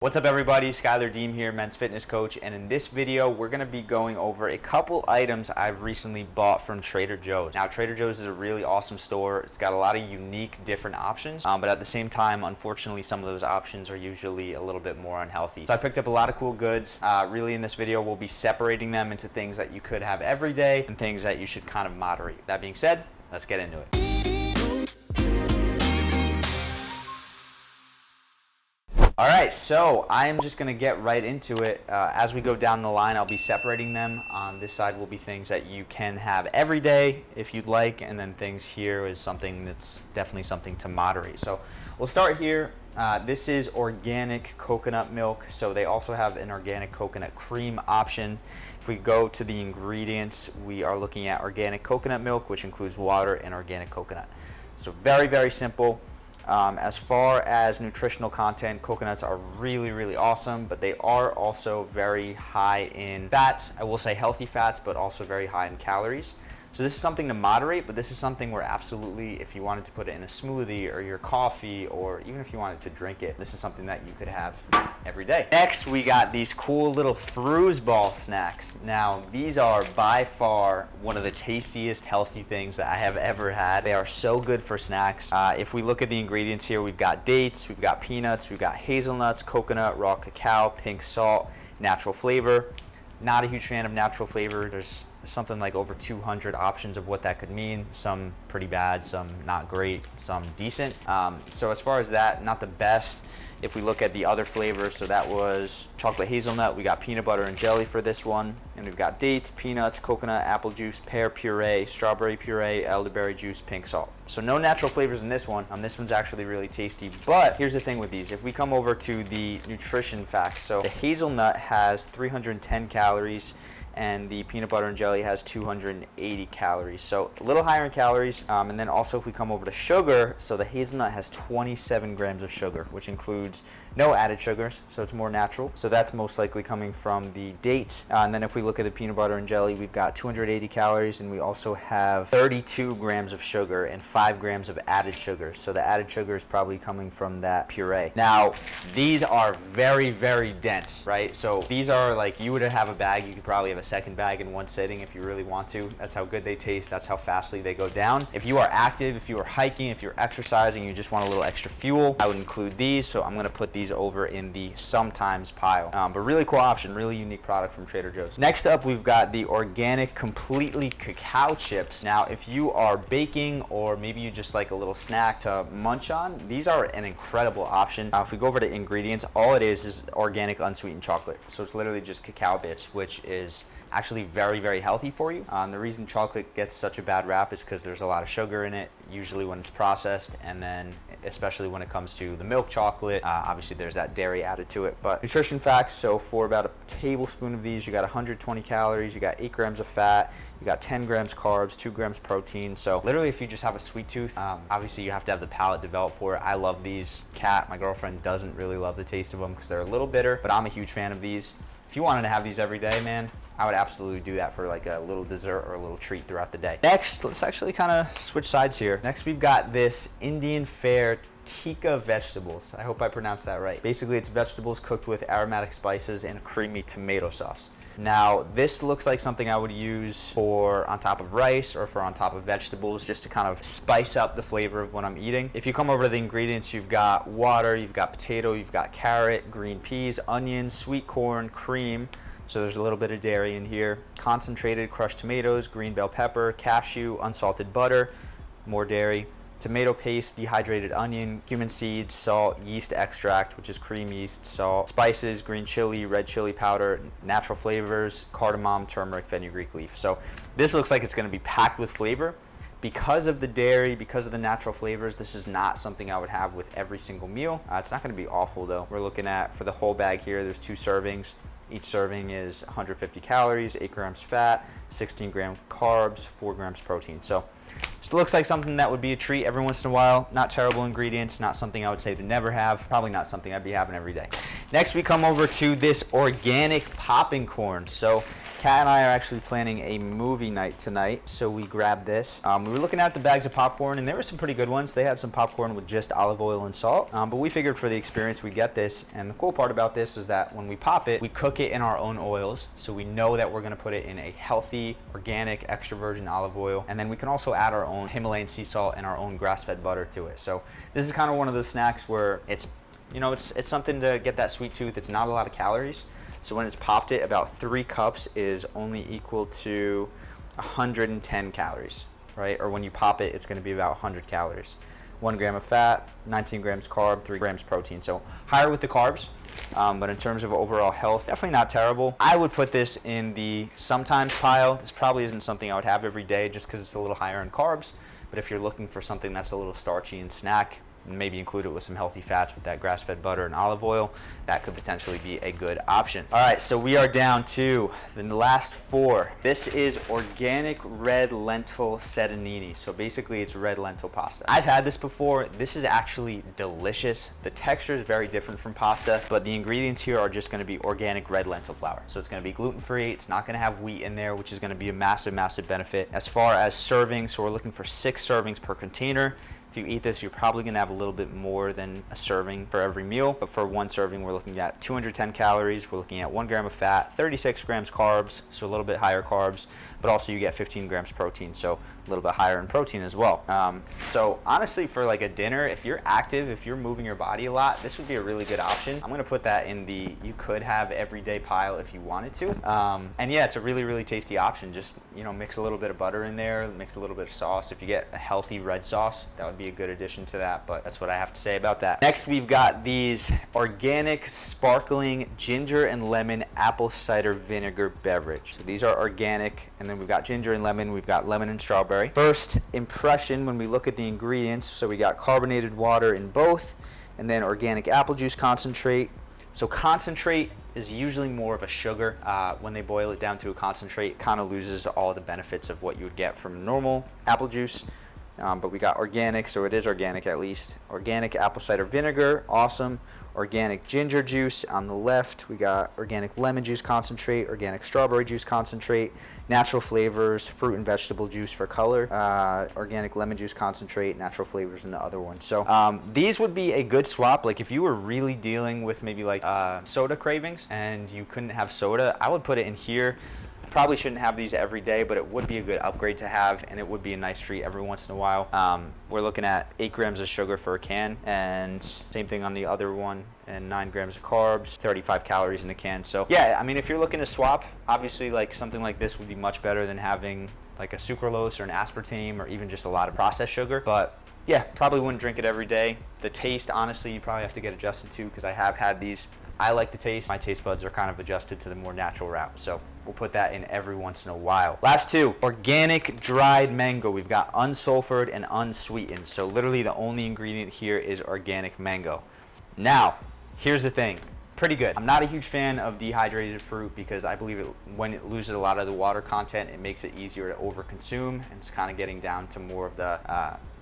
What's up everybody, Schuyler Diehm here, men's fitness coach, and in this video we're going to be going over a couple items I've recently bought from Trader Joe's. Now Trader Joe's is a really awesome store. It's got a lot of unique different options, but at the same time, unfortunately, some of those options are usually a little bit more unhealthy. So I picked up a lot of cool goods. Really in this video we'll be separating them into things that you could have every day and things that you should kind of moderate. That being said, let's get into it. All right, so I'm just gonna get right into it. As we go down the line, I'll be separating them. On this side will be things that you can have every day if you'd like, and then things here is something that's definitely something to moderate. So we'll start here. This is organic coconut milk, so they also have an organic coconut cream option. If we go to the ingredients, we are looking at organic coconut milk, which includes water and organic coconut. So very, very simple. As far as nutritional content, coconuts are really awesome, but they are also very high in fats. I will say healthy fats, but also very high in calories. So this is something to moderate, but this is something where absolutely, if you wanted to put it in a smoothie or your coffee, or even if you wanted to drink it, this is something that you could have every day. Next, we got these cool little foosball snacks. Now, these are by far one of the tastiest healthy things that I have ever had. They are so good for snacks. If we look at the ingredients here, we've got dates, we've got peanuts, we've got hazelnuts, coconut, raw cacao, pink salt, natural flavor. Not a huge fan of natural flavor. There's something like over 200 options of what that could mean. Some pretty bad, some not great, some decent. So as far as that, not the best. If we look at the other flavors, so that was chocolate hazelnut, we got peanut butter and jelly for this one, and we've got dates, peanuts, coconut, apple juice, pear puree, strawberry puree, elderberry juice, pink salt. So no natural flavors in this one. This one's actually really tasty, but here's the thing with these. If we come over to the nutrition facts, so the hazelnut has 310 calories, and the peanut butter and jelly has 280 calories. So a little higher in calories. And then also if we come over to sugar, so the hazelnut has 27 grams of sugar, which includes no added sugars, so it's more natural. So that's most likely coming from the dates. And then if we look at the peanut butter and jelly, we've got 280 calories, and we also have 32 grams of sugar and 5 grams of added sugar. So the added sugar is probably coming from that puree. Now, these are very dense, right? So these are like, you would have a bag, you could probably have a second bag in one sitting if you really want to. That's how good they taste. That's how fastly they go down. If you are active, if you are hiking, if you're exercising, you just want a little extra fuel, I would include these. So I'm gonna put these over in the sometimes pile. But really cool option, really unique product from Trader Joe's. Next up, we've got the organic completely cacao chips. Now, if you are baking or maybe you just like a little snack to munch on, these are an incredible option. If we go over to ingredients, all it is organic unsweetened chocolate. So it's literally just cacao bits, which is actually very healthy for you. The reason chocolate gets such a bad rap is because there's a lot of sugar in it, usually when it's processed, and then especially when it comes to the milk chocolate, obviously there's that dairy added to it. But nutrition facts, so for about a tablespoon of these, you got 120 calories, you got 8 grams of fat, you got 10 grams carbs, 2 grams protein. So literally if you just have a sweet tooth, obviously you have to have the palate developed for it. I love these. Kat, my girlfriend, doesn't really love the taste of them because they're a little bitter, but I'm a huge fan of these. If you wanted to have these every day, man, I would absolutely do that for like a little dessert or a little treat throughout the day. Next, let's actually kind of switch sides here. Next, we've got this Indian fare Tikka vegetables. I hope I pronounced that right. Basically, it's vegetables cooked with aromatic spices and a creamy tomato sauce. Now, this looks like something I would use for on top of rice or for on top of vegetables, just to kind of spice up the flavor of what I'm eating. If you come over to the ingredients, you've got water, you've got potato, you've got carrot, green peas, onions, sweet corn, cream. So there's a little bit of dairy in here. Concentrated crushed tomatoes, green bell pepper, cashew, unsalted butter, more dairy, tomato paste, dehydrated onion, cumin seeds, salt, yeast extract, which is cream yeast, salt, spices, green chili, red chili powder, natural flavors, cardamom, turmeric, fenugreek leaf. So this looks like it's gonna be packed with flavor. Because of the dairy, because of the natural flavors, this is not something I would have with every single meal. It's not gonna be awful though. We're looking at, for the whole bag here, there's 2 servings. Each serving is 150 calories, 8 grams fat, 16 grams carbs, 4 grams protein. So it looks like something that would be a treat every once in a while. Not terrible ingredients, not something I would say to never have, probably not something I'd be having every day. Next, we come over to this organic popping corn. So Kat and I are actually planning a movie night tonight, so we grabbed this. We were looking at the bags of popcorn, and there were some pretty good ones. They had some popcorn with just olive oil and salt, but we figured for the experience we'd get this. And the cool part about this is that when we pop it, we cook it in our own oils, so we know that we're gonna put it in a healthy, organic, extra virgin olive oil, and then we can also add our own Himalayan sea salt and our own grass-fed butter to it. So this is kind of one of those snacks where it's something to get that sweet tooth. It's not a lot of calories. So when it's popped it, about 3 cups is only equal to 110 calories, right? Or when you pop it, it's gonna be about 100 calories. 1 gram of fat, 19 grams carb, 3 grams protein. So higher with the carbs, but in terms of overall health, definitely not terrible. I would put this in the sometimes pile. This probably isn't something I would have every day just because it's a little higher in carbs. But if you're looking for something that's a little starchy and snack, and maybe include it with some healthy fats with that grass-fed butter and olive oil, that could potentially be a good option. All right, so we are down to the last 4. This is organic red lentil sedanini. So basically it's red lentil pasta. I've had this before. This is actually delicious. The texture is very different from pasta, but the ingredients here are just gonna be organic red lentil flour. So it's gonna be gluten-free. It's not gonna have wheat in there, which is gonna be a massive, massive benefit. As far as servings, so we're looking for 6 servings per container. If you eat this, you're probably gonna have a little bit more than a serving for every meal. But for 1 serving, we're looking at 210 calories. We're looking at 1 gram of fat, 36 grams carbs, so a little bit higher carbs, but also you get 15 grams protein, so a little bit higher in protein as well. So honestly, for like a dinner, if you're active, if you're moving your body a lot, this would be a really good option. I'm gonna put that in the you could have everyday pile if you wanted to. And yeah, it's a really, really tasty option. Just, mix a little bit of butter in there, mix a little bit of sauce. If you get a healthy red sauce, that would be a good addition to that, but that's what I have to say about that. Next, we've got these organic sparkling ginger and lemon apple cider vinegar beverage. So these are organic, and then we've got ginger and lemon, we've got lemon and strawberry. First impression when we look at the ingredients, so we got carbonated water in both, and then organic apple juice concentrate. So concentrate is usually more of a sugar. When they boil it down to a concentrate, it kind of loses all the benefits of what you would get from normal apple juice. But we got organic, so it is organic at least. Organic apple cider vinegar, awesome. Organic ginger juice on the left. We got organic lemon juice concentrate, organic strawberry juice concentrate, natural flavors, fruit and vegetable juice for color, organic lemon juice concentrate, natural flavors in the other one. So these would be a good swap. Like if you were really dealing with maybe like soda cravings and you couldn't have soda, I would put it in here. Probably shouldn't have these every day, but it would be a good upgrade to have, and it would be a nice treat every once in a while. We're looking at 8 grams of sugar for a can, and same thing on the other one, and 9 grams of carbs, 35 calories in a can. So yeah, I mean, if you're looking to swap, obviously like something like this would be much better than having like a sucralose or an aspartame or even just a lot of processed sugar. But yeah, probably wouldn't drink it every day. The taste, honestly, you probably have to get adjusted to, because I have had these. I like the taste. My taste buds are kind of adjusted to the more natural route. So we'll put that in every once in a while. Last 2, organic dried mango. We've got unsulfured and unsweetened. So literally the only ingredient here is organic mango. Now, here's the thing. Pretty good. I'm not a huge fan of dehydrated fruit because I believe when it loses a lot of the water content, it makes it easier to overconsume, and it's kind of getting down to more of the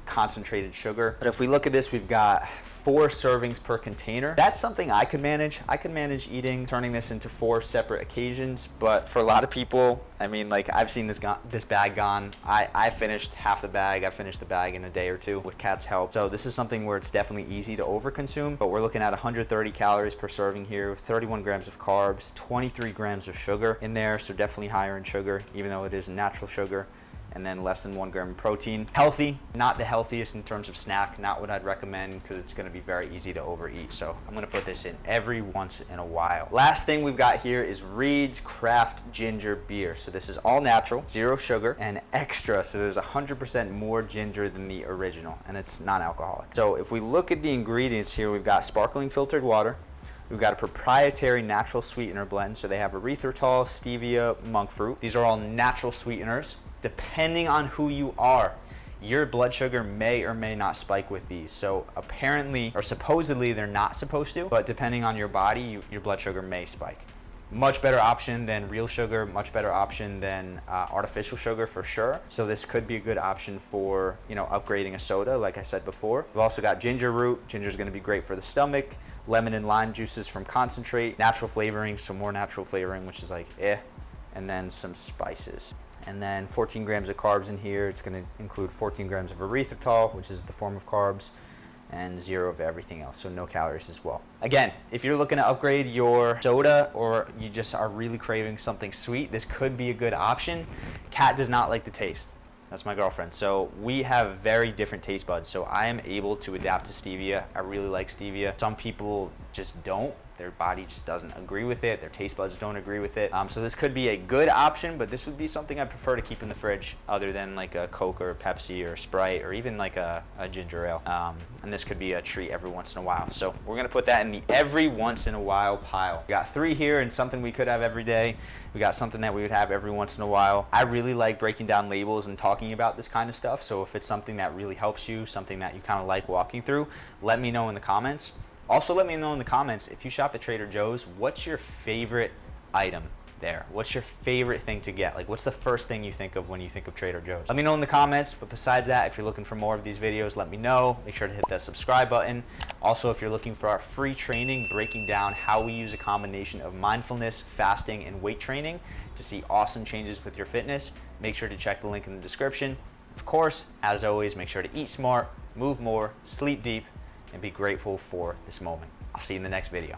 concentrated sugar. But if we look at this, we've got 4 servings per container. That's something I could manage. I could manage turning this into 4 separate occasions, but for a lot of people, I mean, like I've seen this bag gone. I finished half the bag. I finished the bag in a day or 2 with Kat's help. So this is something where it's definitely easy to overconsume, but we're looking at 130 calories per serving here, 31 grams of carbs, 23 grams of sugar in there, so definitely higher in sugar, even though it is natural sugar. And then less than 1 gram of protein. Healthy, not the healthiest in terms of snack, not what I'd recommend because it's gonna be very easy to overeat. So I'm gonna put this in every once in a while. Last thing we've got here is Reed's Craft Ginger Beer. So this is all natural, 0 sugar, and extra. So there's 100% more ginger than the original, and it's non-alcoholic. So if we look at the ingredients here, we've got sparkling filtered water. We've got a proprietary natural sweetener blend. So they have erythritol, stevia, monk fruit. These are all natural sweeteners. Depending on who you are, your blood sugar may or may not spike with these. So apparently, or supposedly, they're not supposed to, but depending on your body, your blood sugar may spike. Much better option than real sugar, much better option than artificial sugar for sure. So this could be a good option for, upgrading a soda, like I said before. We've also got ginger root. Ginger is going to be great for the stomach. Lemon and lime juices from concentrate. Natural flavoring, so more natural flavoring, which is like and then some spices. And then 14 grams of carbs in here. It's going to include 14 grams of erythritol, which is the form of carbs, and 0 of everything else, so no calories as well. Again, if you're looking to upgrade your soda or you just are really craving something sweet, this could be a good option. Kat does not like the taste. That's my girlfriend. So we have very different taste buds. So I am able to adapt to stevia. I really like stevia. Some people just don't. Their body just doesn't agree with it. Their taste buds don't agree with it. So this could be a good option, but this would be something I prefer to keep in the fridge other than like a Coke or a Pepsi or a Sprite or even like a ginger ale. And this could be a treat every once in a while. So we're gonna put that in the every once in a while pile. We got 3 here and something we could have every day. We got something that we would have every once in a while. I really like breaking down labels and talking about this kind of stuff. So if it's something that really helps you, something that you kind of like walking through, let me know in the comments. Also, let me know in the comments, if you shop at Trader Joe's, what's your favorite item there? What's your favorite thing to get? Like, what's the first thing you think of when you think of Trader Joe's? Let me know in the comments, but besides that, if you're looking for more of these videos, let me know. Make sure to hit that subscribe button. Also, if you're looking for our free training breaking down how we use a combination of mindfulness, fasting, and weight training to see awesome changes with your fitness, make sure to check the link in the description. Of course, as always, make sure to eat smart, move more, sleep deep, and be grateful for this moment. I'll see you in the next video.